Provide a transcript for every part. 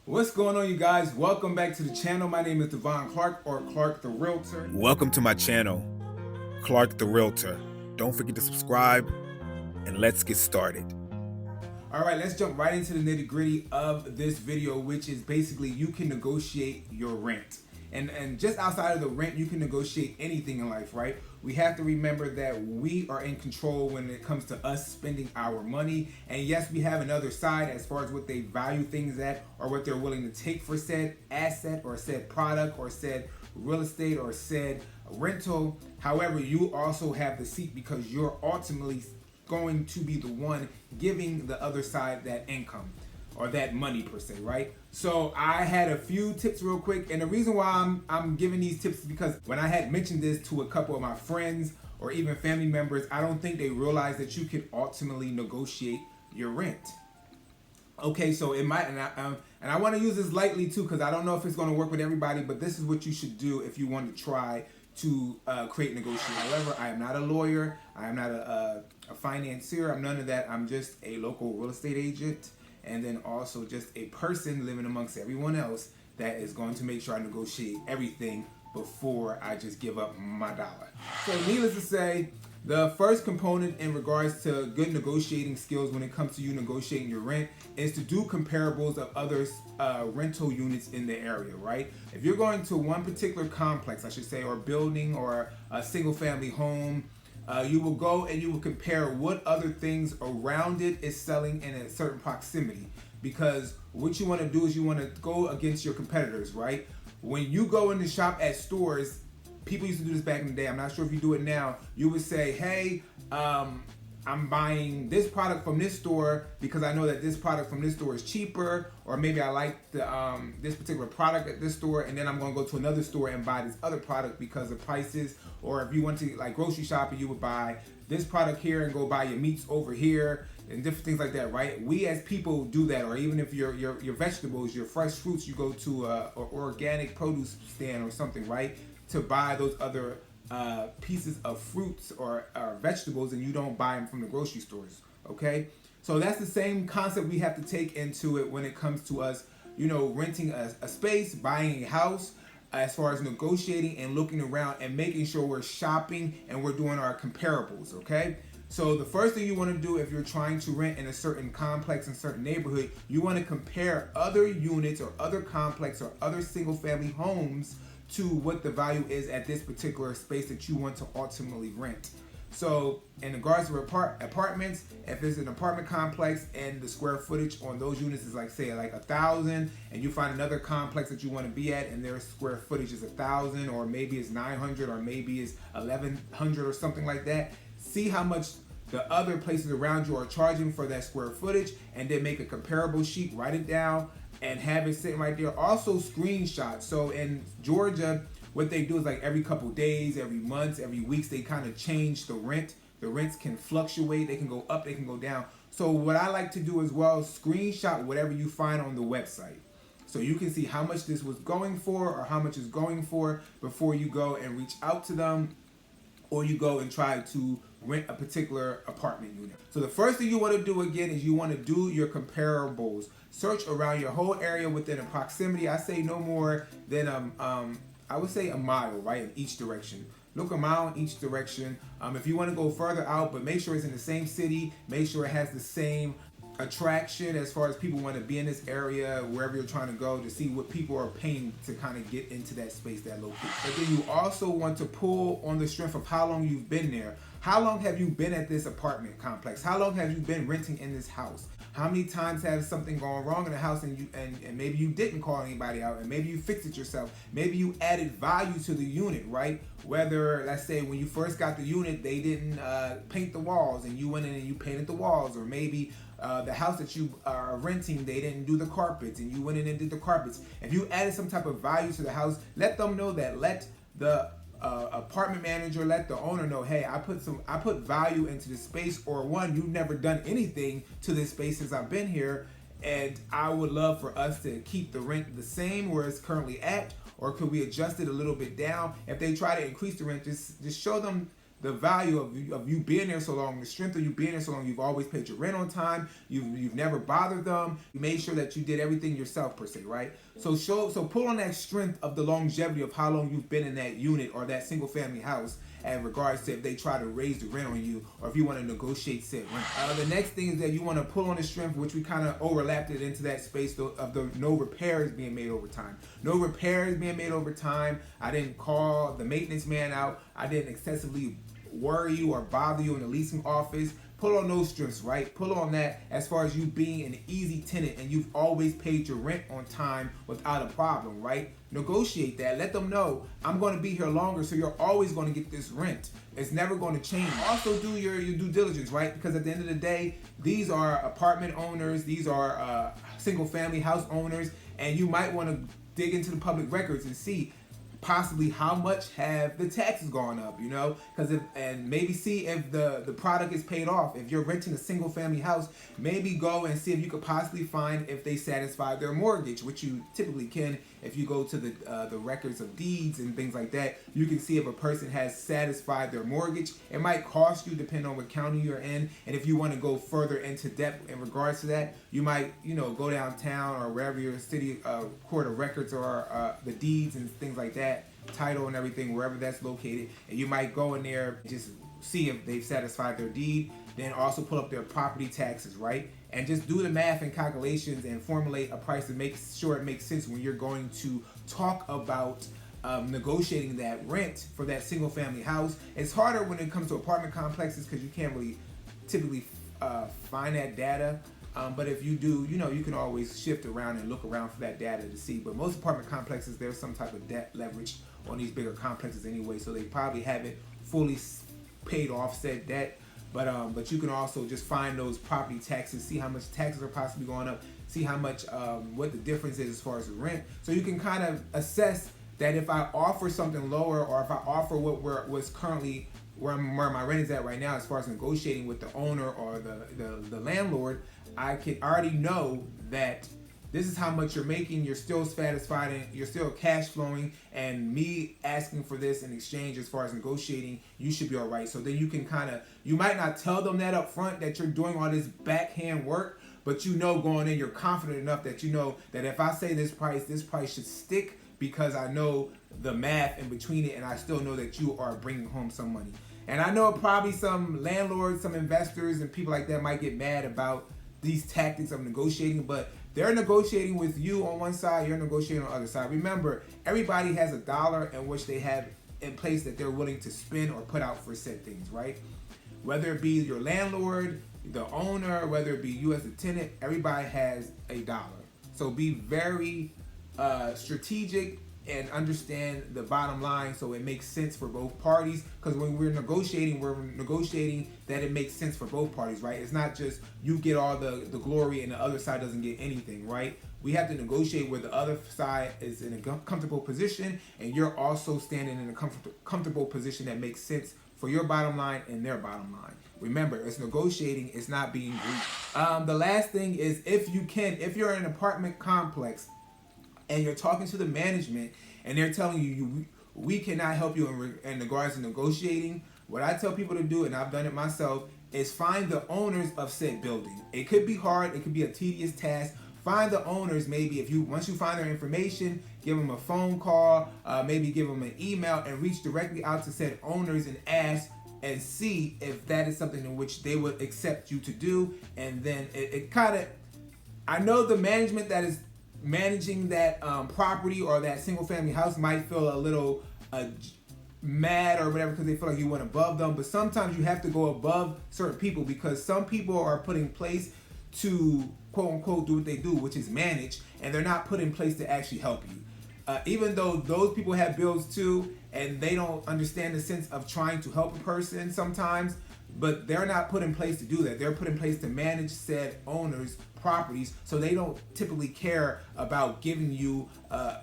What's going on, you guys? Welcome back to the channel. My name is Devon Clark, or Clark the Realtor. Welcome to my channel, Clark the Realtor. Don't forget to subscribe and let's get started. All right, let's jump right into the nitty gritty of this video, which is basically you can negotiate your rent. And just outside of the rent, you can negotiate anything in life, right? We have to remember that we are in control when it comes to us spending our money. And yes, we have another side as far as what they value things at or what they're willing to take for said asset or said product or said real estate or said rental. However, you also have the seat because you're ultimately going to be the one giving the other side that income or that money per se, right? So I had a few tips real quick, and the reason why I'm giving these tips is because when I had mentioned this to a couple of my friends or even family members, I don't think they realized that you can ultimately negotiate your rent. Okay, so it might, and I want to use this lightly too, because I don't know if it's going to work with everybody, but this is what you should do if you want to try to create negotiation. However, I am not a lawyer, I am not a financier, I'm none of that. I'm just a local real estate agent, and then also just a person living amongst everyone else that is going to make sure I negotiate everything before I just give up my dollar. So needless to say, the first component in regards to good negotiating skills when it comes to you negotiating your rent is to do comparables of other rental units in the area, right? If you're going to one particular complex, I should say, or building or a single family home, you will go and you will compare what other things around it is selling in a certain proximity. Because what you want to do is you want to go against your competitors, right? When you go in the shop at stores, people used to do this back in the day. I'm not sure if you do it now. You would say, hey, I'm buying this product from this store because I know that this product from this store is cheaper, or maybe I like the this particular product at this store, and then I'm going to go to another store and buy this other product because of prices. Or if you went to like grocery shopping, you would buy this product here and go buy your meats over here and different things like that, right? We as people do that. Or even if your vegetables, your fresh fruits, you go to a organic produce stand or something, right, to buy those other pieces of fruits or vegetables, and you don't buy them from the grocery stores. Okay, so that's the same concept we have to take into it when it comes to us, renting a space, buying a house, as far as negotiating and looking around and making sure we're shopping and we're doing our comparables. Okay, so the first thing you want to do if you're trying to rent in a certain complex in a certain neighborhood, you want to compare other units or other complex or other single family homes to what the value is at this particular space that you want to ultimately rent. So in regards to apartments, if it's an apartment complex and the square footage on those units is like, say, like 1,000, and you find another complex that you want to be at and their square footage is 1,000, or maybe it's 900, or maybe it's 1,100 or something like that, see how much the other places around you are charging for that square footage, and then make a comparable sheet, write it down, and have it sitting right there. Also screenshots. So in Georgia, what they do is like every couple days, every month, every weeks, they kind of change the rent. The rents can fluctuate. They can go up, they can go down. So what I like to do as well, screenshot whatever you find on the website, so you can see how much this was going for or how much is going for before you go and reach out to them, or you go and try to rent a particular apartment unit. So the first thing you want to do again is you want to do your comparables. Search around your whole area within a proximity. I say no more than I would say a mile, right, in each direction. Look a mile in each direction. If you want to go further out, but make sure it's in the same city, make sure it has the same attraction as far as people want to be in this area, wherever you're trying to go, to see what people are paying to kind of get into that space, that location. But then you also want to pull on the strength of how long you've been there. How long have you been at this apartment complex? How long have you been renting in this house? How many times has something gone wrong in the house and maybe you didn't call anybody out, and maybe you fixed it yourself? Maybe you added value to the unit, right? Whether, let's say, when you first got the unit, they didn't paint the walls and you went in and you painted the walls, or maybe the house that you are renting, they didn't do the carpets and you went in and did the carpets. If you added some type of value to the house, let them know that. Let the apartment manager, let the owner know, hey, I put value into this space, or one, you've never done anything to this space since I've been here, and I would love for us to keep the rent the same where it's currently at, or could we adjust it a little bit down? If they try to increase the rent, just show them the value of you being there so long, the strength of you being there so long. You've always paid your rent on time. You've never bothered them. You made sure that you did everything yourself per se, right? So pull on that strength of the longevity of how long you've been in that unit or that single family house, in regards to if they try to raise the rent on you or if you want to negotiate said rent. The next thing is that you want to pull on the strength, which we kind of overlapped it into that space of the no repairs being made over time. No repairs being made over time. I didn't call the maintenance man out. I didn't excessively worry you or bother you in the leasing office. Pull on those strengths, right? Pull on that as far as you being an easy tenant and you've always paid your rent on time without a problem, right? Negotiate that. Let them know I'm going to be here longer, so you're always going to get this rent. It's never going to change. Also do your due diligence, right? Because at the end of the day, these are apartment owners, these are single family house owners, and you might want to dig into the public records and see possibly how much have the taxes gone up, you know, and maybe see if the product is paid off. If you're renting a single family house, maybe go and see if you could possibly find if they satisfied their mortgage, which you typically can. If you go to the records of deeds and things like that, you can see if a person has satisfied their mortgage. It might cost you depending on what county you're in, and if you want to go further into depth in regards to that, you might, you know, go downtown or wherever your city court of records or the deeds and things like that, title and everything, wherever that's located, and you might go in there and just see if they've satisfied their deed. Then also pull up their property taxes, right? And just do the math and calculations and formulate a price to make sure it makes sense when you're going to talk about negotiating that rent for that single family house. It's harder when it comes to apartment complexes because you can't really typically find that data. But if you do, you know, you can always shift around and look around for that data to see. But most apartment complexes, there's some type of debt leverage on these bigger complexes anyway, so they probably haven't fully paid off said debt. But you can also just find those property taxes, see how much taxes are possibly going up, see how much what the difference is as far as the rent. So you can kind of assess that if I offer something lower, or if I offer what's currently where my rent is at right now, as far as negotiating with the owner or the landlord, I can already know that this is how much you're making, you're still satisfied, and you're still cash flowing, and me asking for this in exchange as far as negotiating, you should be all right. So then you can you might not tell them that up front that you're doing all this backhand work, but you know going in, you're confident enough that you know that if I say this price should stick, because I know the math in between it, and I still know that you are bringing home some money. And I know probably some landlords, some investors, and people like that might get mad about these tactics of negotiating, but they're negotiating with you on one side, you're negotiating on the other side. Remember, everybody has a dollar in which they have in place that they're willing to spend or put out for said things, right? Whether it be your landlord, the owner, whether it be you as a tenant, everybody has a dollar. So be very strategic and understand the bottom line so it makes sense for both parties, because when we're negotiating that it makes sense for both parties, right? It's not just you get all the glory and the other side doesn't get anything, right? We have to negotiate where the other side is in a comfortable position and you're also standing in a comfortable position that makes sense for your bottom line and their bottom line. Remember, it's negotiating, it's not being greedy. The last thing is, if you're in an apartment complex and you're talking to the management and they're telling you we cannot help you in regards to negotiating, what I tell people to do, and I've done it myself, is find the owners of said building. It could be hard, it could be a tedious task. Find the owners. Maybe once you find their information, give them a phone call, maybe give them an email, and reach directly out to said owners and ask and see if that is something in which they would accept you to do. And then it kind of, I know the management that is managing that property or that single family house might feel a little mad or whatever because they feel like you went above them, but sometimes you have to go above certain people, because some people are put in place to quote unquote do what they do, which is manage, and they're not put in place to actually help you. Even though those people have bills too, and they don't understand the sense of trying to help a person sometimes, but they're not put in place to do that. They're put in place to manage said owner's properties, so they don't typically care about giving you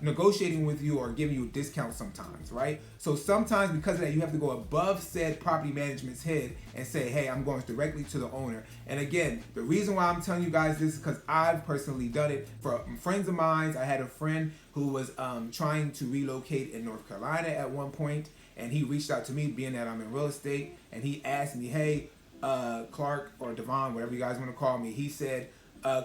negotiating with you or giving you a discount sometimes, right? So sometimes because of that, you have to go above said property management's head and say, hey, I'm going directly to the owner. And again, the reason why I'm telling you guys this is because I've personally done it for friends of mine. I had a friend who was trying to relocate in North Carolina at one point, and he reached out to me, being that I'm in real estate, and he asked me, hey, Clark or Devon, whatever you guys want to call me, he said,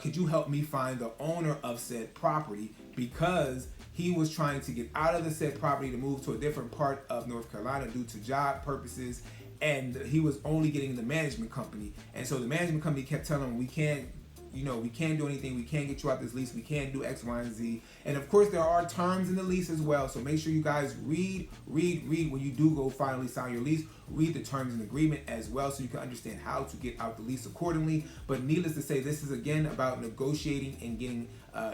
could you help me find the owner of said property, because he was trying to get out of the said property to move to a different part of North Carolina due to job purposes, and he was only getting the management company. And so the management company kept telling him, we can't do anything, we can't get you out this lease, we can't do X, Y, and Z. And of course there are terms in the lease as well, so make sure you guys read when you do go finally sign your lease. Read the terms and agreement as well, so you can understand how to get out the lease accordingly. But needless to say, this is again about negotiating and getting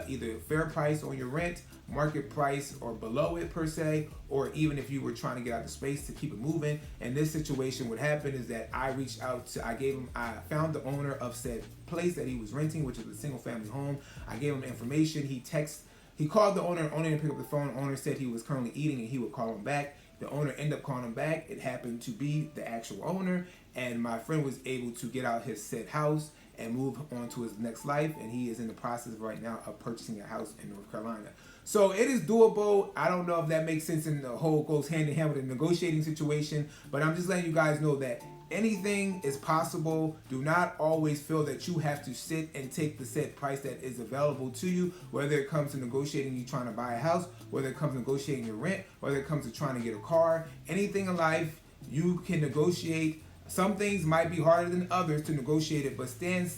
either a fair price on your rent, market price or below it per se, or even if you were trying to get out the space to keep it moving. And this situation, what happened is that I reached out to, I found the owner of said place that he was renting, which is a single family home. I gave him information. He called the owner didn't pick up the phone. Owner said he was currently eating and he would call him back. The owner ended up calling him back. It happened to be the actual owner, and my friend was able to get out his said house and move on to his next life, and he is in the process right now of purchasing a house in North Carolina. So it is doable. I don't know if that makes sense and the whole goes hand in hand with a negotiating situation, but I'm just letting you guys know that anything is possible. Do not always feel that you have to sit and take the set price that is available to you, whether it comes to negotiating you trying to buy a house, whether it comes to negotiating your rent, whether it comes to trying to get a car. Anything in life, you can negotiate. Some things might be harder than others to negotiate it, but stand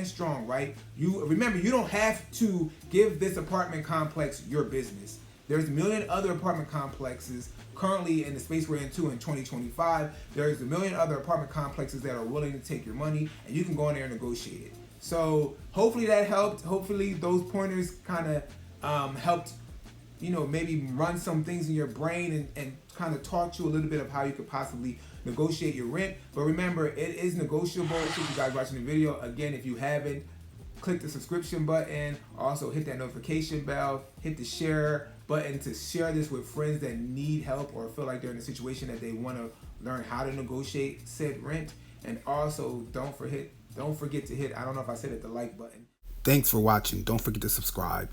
strong, right? You remember, you don't have to give this apartment complex your business. There's a million other apartment complexes currently in the space we're in 2025. There's a million other apartment complexes that are willing to take your money, and you can go in there and negotiate it. So hopefully that helped. Hopefully those pointers kind of helped, maybe run some things in your brain and kind of taught you a little bit of how you could possibly negotiate your rent. But remember, it is negotiable. If you guys watching the video, again, if you haven't, click the subscription button. Also hit that notification bell. Hit the share button to share this with friends that need help or feel like they're in a situation that they want to learn how to negotiate said rent. And also don't forget to hit, I don't know if I said it, the like button. Thanks for watching. Don't forget to subscribe.